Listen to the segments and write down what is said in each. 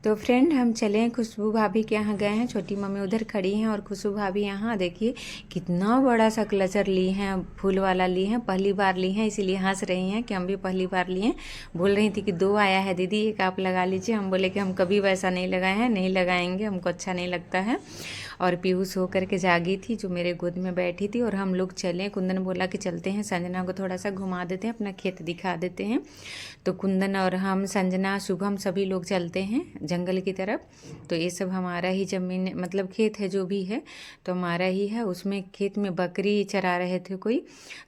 तो फ्रेंड हम चले हैं खुशबू भाभी के यहाँ गए हैं। छोटी मम्मी उधर खड़ी हैं और खुशबू भाभी यहाँ देखिए कितना बड़ा सा क्लचर ली हैं, फूल वाला ली हैं, पहली बार ली हैं, इसीलिए हंस रही हैं कि हम भी पहली बार लिए हैं। बोल रही थी कि 2 आया है दीदी, एक आप लगा लीजिए। हम बोले कि हम कभी वैसा नहीं लगाए हैं, नहीं लगाएंगे, हमको अच्छा नहीं लगता है। और पीहू सो करके जागी थी जो मेरे गोद में बैठी थी और हम लोग चले। कुंदन बोला कि चलते हैं, संजना को थोड़ा सा घुमा देते हैं, अपना खेत दिखा देते हैं। तो कुंदन और हम, संजना, शुभम सभी लोग चलते हैं जंगल की तरफ। तो ये सब हमारा ही ज़मीन मतलब खेत है, जो भी है तो हमारा ही है। उसमें खेत में बकरी चरा रहे थे कोई,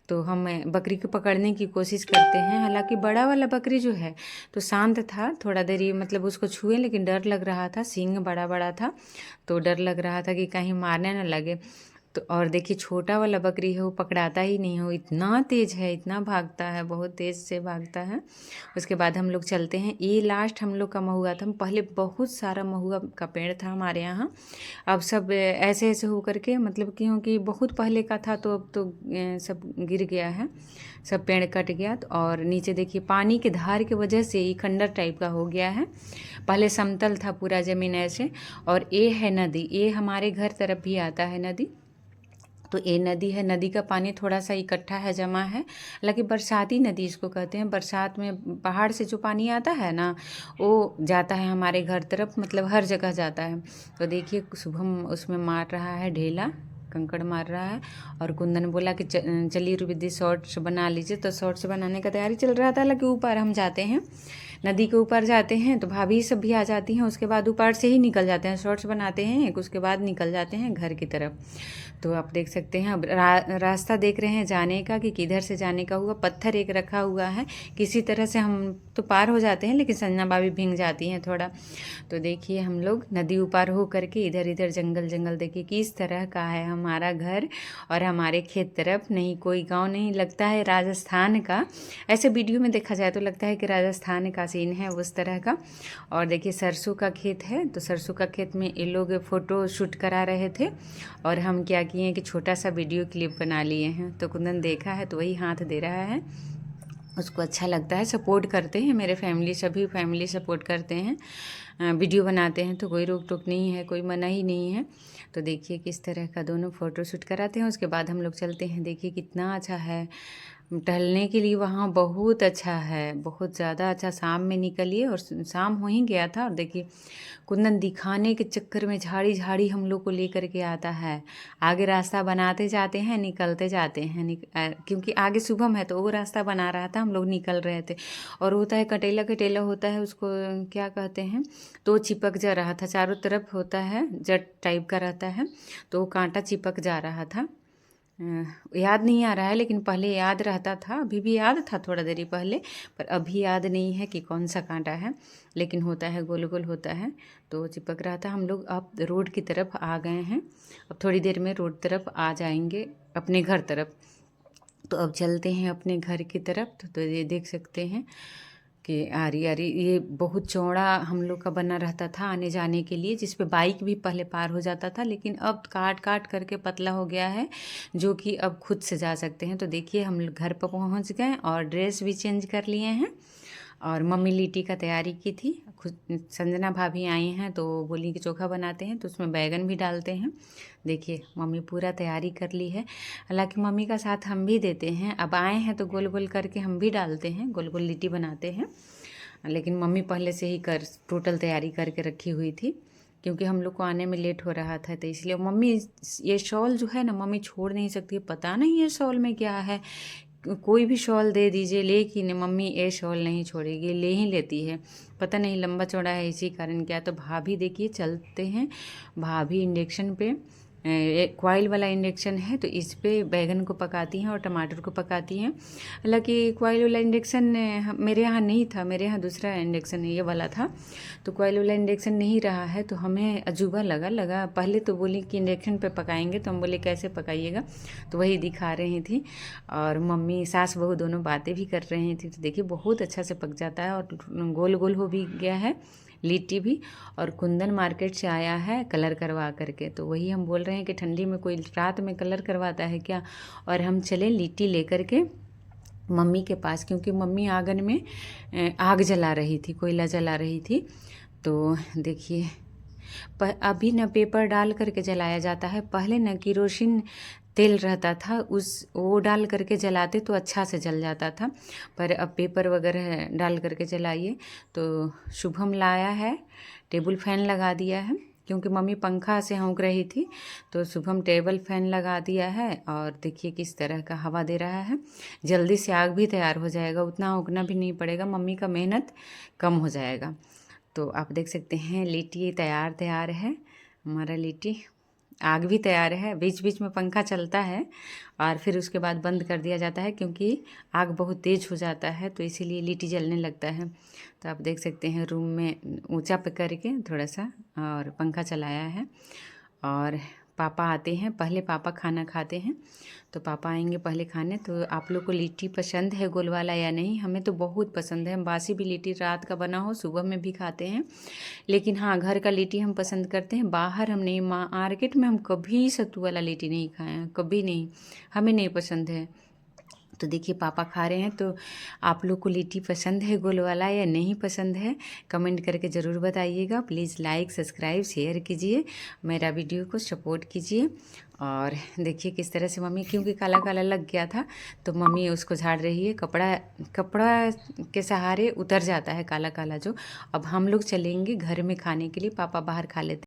तो हम बकरी को पकड़ने की कोशिश करते हैं। हालांकि बड़ा वाला बकरी जो है तो शांत था, थोड़ा देर ही मतलब उसको छुए, लेकिन डर लग रहा था, सींग बड़ा बड़ा था तो डर लग रहा था कि कहीं मारने ना लगे। तो और देखिए छोटा वाला बकरी है वो पकड़ाता ही नहीं है, वो इतना तेज़ है, इतना भागता है, बहुत तेज़ से भागता है। उसके बाद हम लोग चलते हैं। ये लास्ट हम लोग का महुआ था। पहले बहुत सारा महुआ का पेड़ था हमारे यहाँ, अब सब ऐसे ऐसे हो करके मतलब क्योंकि बहुत पहले का था तो अब तो सब गिर गया है, सब पेड़ कट गया। तो और नीचे देखिए पानी के धार की वजह से ही खंडर टाइप का हो गया है। पहले समतल था पूरा ज़मीन ऐसे। और ये है नदी, ये हमारे घर तरफ भी आता है नदी। तो ये नदी है, नदी का पानी थोड़ा सा इकट्ठा है, जमा है। हालांकि बरसाती नदी इसको कहते हैं। बरसात में पहाड़ से जो पानी आता है ना वो जाता है हमारे घर तरफ, मतलब हर जगह जाता है। तो देखिए शुभम उसमें मार रहा है ढेला, कंकड़ मार रहा है। और कुंदन बोला कि चलिए रुबिद्दी शॉर्ट्स बना लीजिए, तो शॉर्ट्स बनाने का तैयारी चल रहा था। हालांकि ऊपर हम जाते हैं, नदी के ऊपर जाते हैं तो भाभी सब भी आ जाती हैं। उसके बाद ऊपर से ही निकल जाते हैं, शॉर्ट्स बनाते हैं एक, उसके बाद निकल जाते हैं घर की तरफ। तो आप देख सकते हैं अब रास्ता देख रहे हैं जाने का कि किधर से जाने का हुआ। पत्थर एक रखा हुआ है, किसी तरह से हम तो पार हो जाते हैं, लेकिन संजना भाभी भीग जाती हैं थोड़ा। तो देखिए हम लोग नदी ऊपर हो करके इधर इधर जंगल जंगल, देखिए किस तरह का है हमारा घर और हमारे खेत तरफ नहीं कोई गांव नहीं, लगता है राजस्थान का। ऐसे वीडियो में देखा जाए तो लगता है कि राजस्थान का सीन है उस तरह का। और देखिए सरसों का खेत है, तो सरसों का खेत में ये लोग फ़ोटो शूट करा रहे थे और हम क्या किए हैं कि छोटा सा वीडियो क्लिप बना लिए हैं। तो कुंदन देखा है तो वही हाथ दे रहा है, उसको अच्छा लगता है। सपोर्ट करते हैं मेरे फैमिली, सभी फैमिली सपोर्ट करते हैं। वीडियो बनाते हैं तो कोई रोक टोक नहीं है, कोई मना ही नहीं है। तो देखिए किस तरह का दोनों फ़ोटो शूट कराते हैं। उसके बाद हम लोग चलते हैं। देखिए कितना अच्छा है टहलने के लिए, वहाँ बहुत अच्छा है, बहुत ज़्यादा अच्छा। शाम में निकलिए, और शाम हो ही गया था। और देखिए कुंदन दिखाने के चक्कर में झाड़ी झाड़ी हम लोग को लेकर के आता है। आगे रास्ता बनाते जाते हैं, निकलते जाते हैं, क्योंकि आगे शुभम है तो वो रास्ता बना रहा था, हम लोग निकल रहे थे। और होता है कटेला कटेला होता है, उसको क्या कहते हैं, तो चिपक जा रहा था, चारों तरफ होता है जट टाइप का रहता है, तो वो कांटा चिपक जा रहा था। याद नहीं आ रहा है, लेकिन पहले याद रहता था, अभी भी याद था थोड़ा देरी पहले, पर अभी याद नहीं है कि कौन सा कांटा है, लेकिन होता है गोल गोल होता है, तो चिपक रहा था। हम लोग अब रोड की तरफ आ गए हैं, अब थोड़ी देर में रोड तरफ आ जाएंगे अपने घर तरफ। तो अब चलते हैं अपने घर की तरफ। तो ये देख सकते हैं कि आरी आरी ये बहुत चौड़ा हम लोग का बना रहता था आने जाने के लिए, जिस पे बाइक भी पहले पार हो जाता था, लेकिन अब काट काट करके पतला हो गया है, जो कि अब खुद से जा सकते हैं। तो देखिए हम लोग घर पर पहुंच गए और ड्रेस भी चेंज कर लिए हैं। और मम्मी लिट्टी का तैयारी की थी। खुद संजना भाभी आई हैं तो बोली कि चोखा बनाते हैं, तो उसमें बैगन भी डालते हैं। देखिए मम्मी पूरा तैयारी कर ली है। हालांकि मम्मी का साथ हम भी देते हैं, अब आए हैं तो गोल गोल करके हम भी डालते हैं, गोल गोल लिट्टी बनाते हैं। लेकिन मम्मी पहले से ही कर टोटल तैयारी करके रखी हुई थी, क्योंकि हम लोग को आने में लेट हो रहा था, तो इसलिए मम्मी ये शॉल जो है ना मम्मी छोड़ नहीं सकती। पता नहीं ये शॉल में क्या है, कोई भी शॉल दे दीजिए, लेकिन मम्मी ये शॉल नहीं छोड़ेगी, ले ही लेती है। पता नहीं लंबा चौड़ा है इसी कारण क्या। तो भाभी देखिए चलते हैं, भाभी इंडक्शन पे एक कॉइल वाला इंडक्शन है, तो इस पे बैगन को पकाती हैं और टमाटर को पकाती हैं। हालांकि कॉइल वाला इंडक्शन मेरे यहाँ नहीं था, मेरे यहाँ दूसरा इंडक्शन ये वाला था, तो कॉइल वाला इंडक्शन नहीं रहा है, तो हमें अजूबा लगा। पहले तो बोली कि इंडक्शन पे पकाएंगे, तो हम बोले कैसे पकाइएगा, तो वही दिखा रही थी। और मम्मी सास बहू दोनों बातें भी कर रही थी। तो देखिए बहुत अच्छा से पक जाता है और गोल गोल हो भी गया है लिट्टी भी। और कुंदन मार्केट से आया है कलर करवा करके, तो वही हम बोल रहे हैं कि ठंडी में कोई रात में कलर करवाता है क्या। और हम चले लिट्टी लेकर के मम्मी के पास, क्योंकि मम्मी आंगन में आग जला रही थी, कोयला जला रही थी। तो देखिए अभी न पेपर डाल करके जलाया जाता है, पहले न केरोसिन तेल रहता था, वो डाल करके जलाते तो अच्छा से जल जाता था, पर अब पेपर वगैरह डाल करके जलाइए। तो शुभम लाया है, टेबल फैन लगा दिया है, क्योंकि मम्मी पंखा से हौंक रही थी, तो शुभम टेबल फैन लगा दिया है और देखिए किस तरह का हवा दे रहा है। जल्दी से आग भी तैयार हो जाएगा, उतना हौंकना भी नहीं पड़ेगा, मम्मी का मेहनत कम हो जाएगा। तो आप देख सकते हैं लिट्टी तैयार है, हमारा लिट्टी। आग भी तैयार है, बीच बीच में पंखा चलता है और फिर उसके बाद बंद कर दिया जाता है, क्योंकि आग बहुत तेज़ हो जाता है तो इसीलिए लिट्टी जलने लगता है। तो आप देख सकते हैं रूम में ऊंचा पे करके थोड़ा सा और पंखा चलाया है। और पापा आते हैं, पहले पापा खाना खाते हैं, तो पापा आएंगे पहले खाने। तो आप लोग को लिट्टी पसंद है गोल वाला या नहीं? हमें तो बहुत पसंद है, हम बासी भी लिट्टी रात का बना हो सुबह में भी खाते हैं, लेकिन हाँ घर का लिट्टी हम पसंद करते हैं। बाहर हम नहीं, मार्केट में हम कभी सत्तू वाला लिट्टी नहीं खाए हैं, कभी नहीं, हमें नहीं पसंद है। तो देखिए पापा खा रहे हैं। तो आप लोग को लिट्टी पसंद है गोल वाला या नहीं पसंद है? कमेंट करके ज़रूर बताइएगा। प्लीज़ लाइक सब्सक्राइब शेयर कीजिए, मेरा वीडियो को सपोर्ट कीजिए। और देखिए किस तरह से मम्मी, क्योंकि काला काला लग गया था तो मम्मी उसको झाड़ रही है, कपड़ा के सहारे उतर जाता है काला काला जो। अब हम लोग चलेंगे घर में खाने के लिए, पापा बाहर खा लेते हैं।